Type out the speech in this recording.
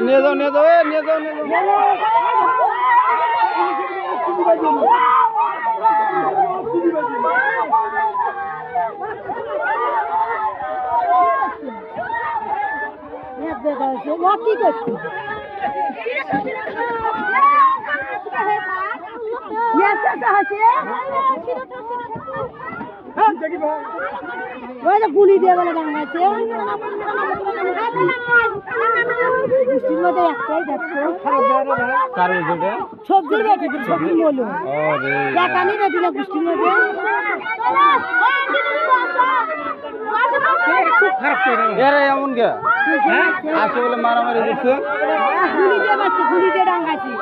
নিয়ে যাও নিয়ে যাও নিয়ে যাও নিয়ে যাও কি করছি গুলি দিয়ে বলে ডাঙাচ্ছে বৃষ্টির মধ্যে একটাই দেখছো সবজির বেটি সবজি বলো একানি বেটি না বৃষ্টির মধ্যে এমন কে আসে বলে মারামারি করছে গুলি দিয়ে মারছে গুলি দিয়ে ডাঙাচ্ছি